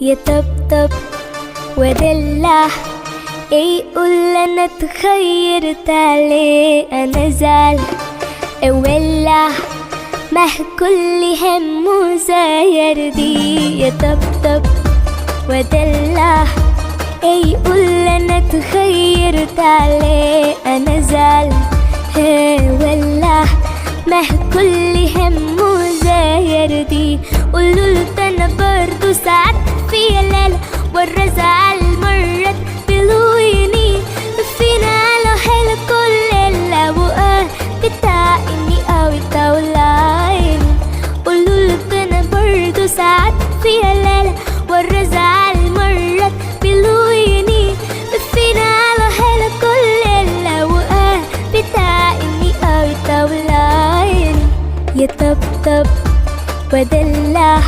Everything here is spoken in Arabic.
يطبطب ودلع، يقول انا اتخيرت عليه، انا زعل اولع مه كل همه زاير دي. يطبطب ودلع، يقول انا اتخيرت عليه، انا زعل ولع مه كل همه زاير دي. قولوله انا برضو ساعات في ليلة ورا زعل مرات بلويني، فينا على حيل كل الاوقات بتاعيني اوي طولعيني. قولوله انا برضو ساعات في ليلة ورا زعل مرات بلويني، فينا على حيل كل الاوقات بتاعيني اوي طولعيني. يطبطب ودلع